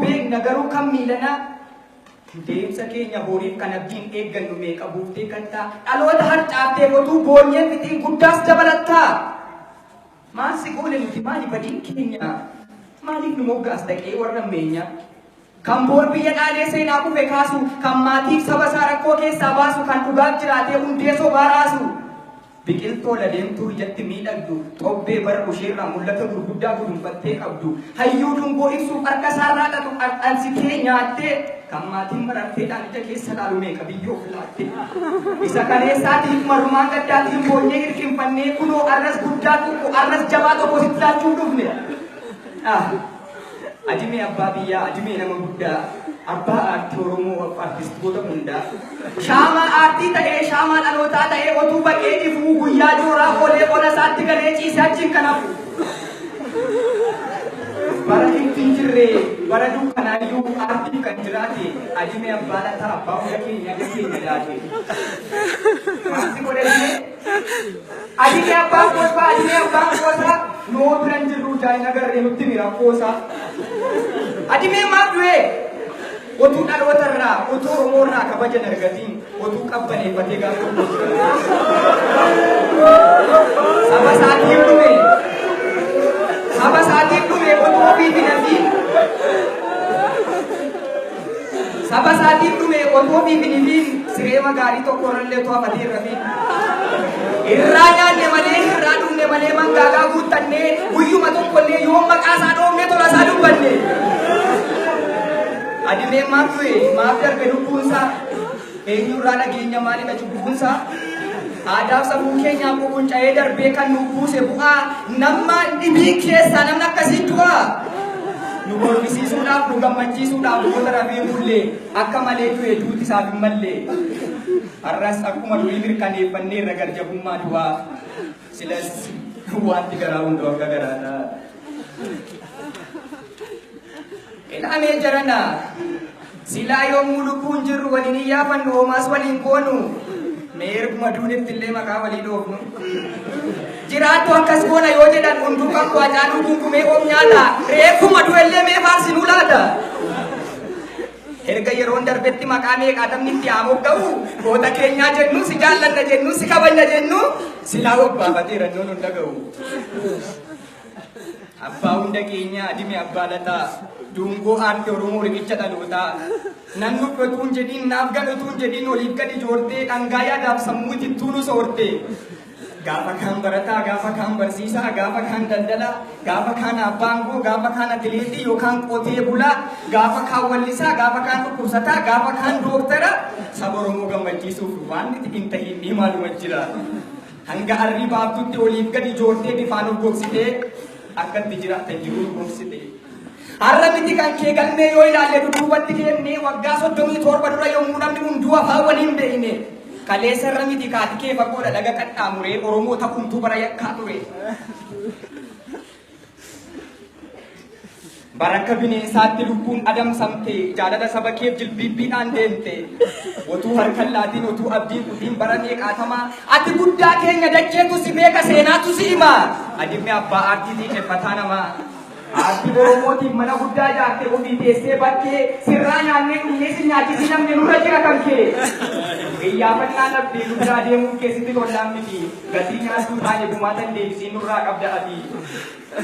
beekna garuu kan miilana deemsa keenya horiif kan abdiin eeggannu meeqa buuftee kan ta'a dhaloota harcaaftee botuu boonyee fixiin guddaas dabalattaa maal si goone nuti maali badiin keenya maaliif nu moggaas dhaqee warra meenya kan boor biyya dhaalee seenaa kufe kaasu kan maatiif saba isaa rakkoo keessaa baasu kan dhugaaf jiraatee hundee sobaa raasu biqiltoo ladeemtuu ijatti miidhagdu xobbee bara busheerraa mul'ata gurguddaa gudunfattee qabdu hayyuu dungoo ibsuuf harka isaarraa dhatu qarqansitee nyaattee kan maatiin mararteedhaan ija keessa laalu meeqa biyyoo filaatte isa kaleessaatiif marumaan gaddaatiin boonyee hirkinfannee kunoo arras guddaa tokko arras jabaa tokko sitti laachuu dhufne ajimee abbaa biyyaa ajimee nama guddaa abbaa aartii oromoo artistoota hundaa shaamaa aartii ta'ee shaamaa dhalootaa ta'ee otuu baqee ifuu guyyaa jooraa oolee qola isaatti galee ciisee achiin kan hafu bara ittiin jirree bara dukkanaayyuu aartii kan jiraate ajimee abbaa lataa abbaa hunda keenya laate maanti godhannee ajimee abbaan qosaa ajimee abbaan qosaa noo biran jirru jaayina garree nutti mira qoosaa ajimee maaf du'ee otuu dhalootarraa otuu oromoorraa kabajan argatiin otuu qabbaneeffatee gaafa saba isaatiif dhume otuu ofiif hin hafiin saba isaatiif dhume otuu ofiif hin hafiin sireema gaarii tokko irrallee otoo hafatee rafiin irraa nyaanne malee irraa dhumne malee mangaagaa guuttannee guyyuma tokkollee yoo maqaa isaa dhoofne tola isaa dubbanne adimee maaf du'e maaf darbe lubbuunsaa eenyurraa dhageenya maalidha cubbuunsaa aadaaf sabuu keenyaaf qunca'ee darbee kan nu buuse bu'aa nama dhibii keessaa namni akkasii du'aa nu gorfisiisuudhaaf nu gammachiisuudhaaf goota rafee bullee akka malee du'e duuti isaaf hin mallee har'as akkuma durii mirkaneeffannee irra garjabummaa du'aa silas waanti garaa hundoo akka garaadha. Ilaalee jarana silaa yommuu lubbuun jirru waliin iyyaafannu hoomaas waliin koonu meeruma duunitti illee maqaa walii dhoofnu jiraattu akkas goona yoo jedhan hunduu kan waacaaluu gunkumee oom nyaata reeffuma du'ellee mee faarsinuu laata erga yeroon darbetti maqaa meeqaa tamni itti haamuuf ga'u goota keenyaa jennu si jaallanna jennu si kabajna jennu silaa obbaafatee rannoon hunda ga'u abbaa hunda keenya adime abbaa lataa dungoo aartii oromoo riqicha dhalootaa nan dubbatuun jedhiin naaf gadhatuun jedhiin oliif gadi joortee dhangaa yaadaaf sammuu tittuu nu soorte gaafa kaan barataa gaafa kaan barsiisaa gaafa kaan daldalaa gaafa kaan abbaangoo gaafa kaan atileetii yookaan qotee bulaa gaafa kaan wallisaa gaafa kaan dhukkubsataa gaafa kaan dooktara saba oromoo gammachiisuuf waan itti hin tahin maaluma jira hanga arrii baabtutti oliif gadi joortee bifaan of gogsitee akkatti jiraatan jiruu gogsite har'a miti kan kee galmee yoo ilaalle duubatti deemnee waggaa 37 dura yommuu namni hunduu afaan waliin beekne kaleessa irra miti kaati kee fagoodha laga qaxxaamuree oromoo ta'umtuu bara yakkaa ture barakka bineensaatti lubbuun adamsamte jaalala saba keef jilbibbiidhaan deemte otuu harkan laatiin otuu abdiin kutiin bara meeqaatamaa ati guddaa keenya dacheetu si beeka seenaatu si hima adimne abbaa aartiitii keeffataa namaa aartii oromootiif mana guddaa ijaarte ofii teessee bakkee sirraa nyaannee dhugnee si nyaachisi namni nurra jira kan kee iyyaafannaa dhabdee guddaa deemuun keessatti tollaan miti gatii nyaachuu taane gumaatan deebisii nurraa qabda ati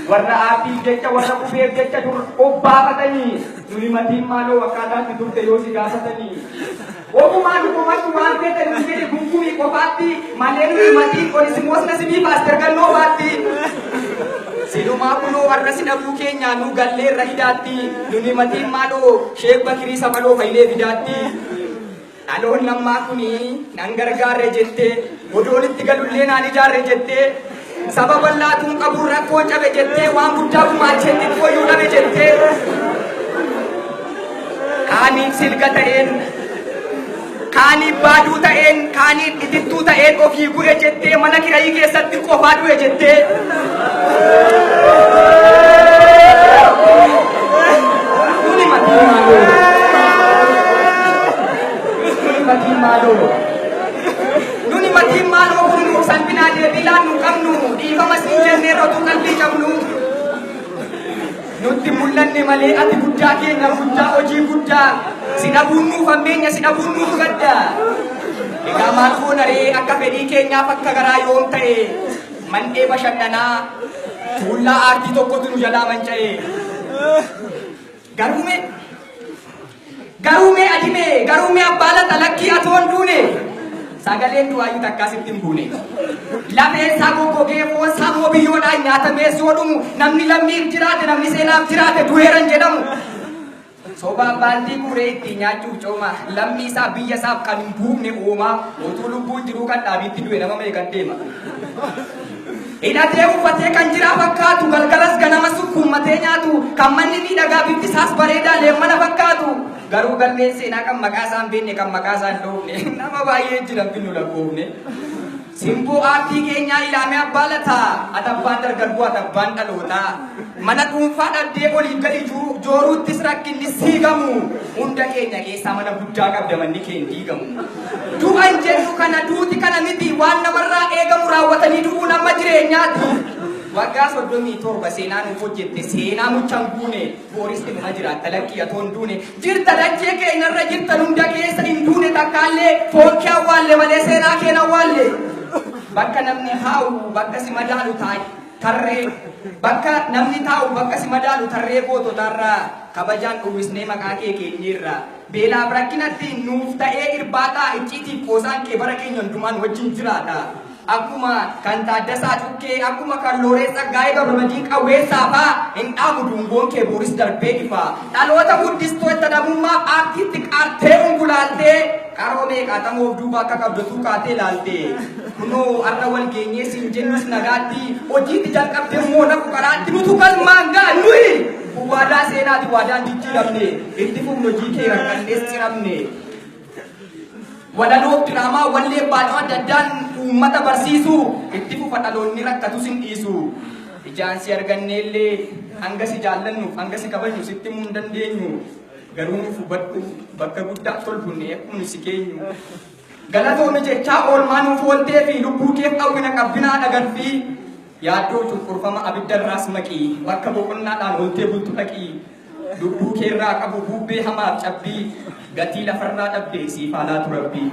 warra aartiif jecha warra qubeef jecha obbaafatanii nuni matiin maaloo akkaataatti turte yoo si gaafatanii ogumaan dhugumattu waan feete nuti jedhe gungumii qofaatti malee nuni matiin qonisimoos nasibii baastergannoo baatti silumaa kunoo warra si dhabuu keenyaa nu galleerra hidhaatti nuni matiin maaloo sheek bakirii sabaloo fayyilee fidaatti dhaloon lammaa kuni nan gargaarre jette odoonitti galullee naan ijaarre jette saba bal'aatuun qabuun rakkoo cabe jettee waan guddaa gumaacheetti fooyyuu dhabe jettee kaaniif silga ta'een kaaniif baaduu ta'een kaaniif itittuu ta'een ofii bu'e jettee mana kirayii keessatti qofaa du'e jettee nuni matiin maaloo kun salphinaa deebii laannu qabnu dhiifama siin jennee rotuu qalbii qabnu nuti nutti mul'anne malee ati guddaa keenya guddaa hojii guddaa si dhabuun nuuf hammeenya si dhabuun nuuf gaddaa. Egaa maal goona ree akka fedhii keenyaaf akka garaa yoom ta'e mandhee bashannanaa tuullaa aartii tokkotu nu jalaa manca'e. Garume adime garume abbala talakkii atoon duune sagaleen du'aayyuu takkaasitti hin buune. Lafeen isaa goggogee foon isaa moo biyyoodhaan nyaatamee yoo dhumu namni lammiif jiraate namni seenaaf jiraate du'eeran jedhamu. Sobaan baaldii guuree ittiin nyaachuuf cooma lammii isaa biyya isaaf kan hin buufne uumaa utuu lubbuun jiruu kan dhaabiitti du'e nama meeqan deema. Hidhatee uffatee kan jiraa fakkaatu galgalas ganama sukkuummatee nyaatu kan manni miidhagaa bifti isaas bareedaa leemmana fakkaatu garuu galmeen seenaa kan maqaa isaa hin beekne kan maqaa isaa hin dhoofne nama baay'ee jiran finnu lakkoofne. Simboo aartii keenyaa ilaamee abbaa lataa atabbaan dargaggoo atabbaan dhalootaa mana dhuunfaa dhabdee oliif gadi jooruuttis rakkinni siigamu hunda keenya keessaa mana guddaa qabda manni keenya diigamu. Du'an jennu kana duuti kana miti waan namarraa eegamu raawwatanii du'uun amma jireenyaati. Waggaa 37 seenaa nuuf hojjette seenaa muchaan guune booristi numa jiraatta lakkii atoon duune jirta dachee keenyarra jirtan hunda keessa hin duune takkaallee foonki awwaalle malee seenaa keenya awwaalle. Bakka namni taa'u bakka si madaalu tarree bakka namni taa'u bakka si madaalu tarree goototarraa kabajaan uwwisnee maqaa kee keenyerra beelaaf rakkinatti nuuf ta'ee irbaataa icciitiif qoosaan kee bara keenya hundumaan wajjin jiraata. Akkuma kan Taaddasaa Cukkee akkuma kan Looreessa Gaa'ee Gabrumadiin Qawweessaa fa'aa hin dhaamu dungoon kee booris darbee ifa dhaloota guddistoo itti dhabummaaf aartiitti qaartee ungulaaltee qaroo meeqaatamoof duuba akka qabdatu kaatee laaltee kunoo har'a wal geenyee siin jennus nagaatti hojiitti jalqabdee immoo nafu karaatti nutu galmaan ga'a nuyi waadaa seenaati waadaan jijjiiramne itti fufnu hojii kee rakkannee ciramne. Walaloo diraamaa wallee baaduu adda addaan uummata barsiisu itti fufa dhaloonni rakkatus hin dhiisu. Ijaan si arganneellee hanga si jaallannuuf hanga si kabajnu sitti himuu hin dandeenyu. Garuu nuuf hubadhu bakka guddaa tolbunne akkuma si keenyu. Galatoomii jechaa oolmaa nuuf ooltee fi lubbuu keef dhawwina qabbinaa dhagarfii. Yaaddoo cunqurfama abiddarraas maqii bakka boqonnaadhaan ooltee bultu dhaqii. Lubbuu keerraa qabu bubbee hamaaf cabbii gatii lafarraa dhabdee siif haalaa turabbii.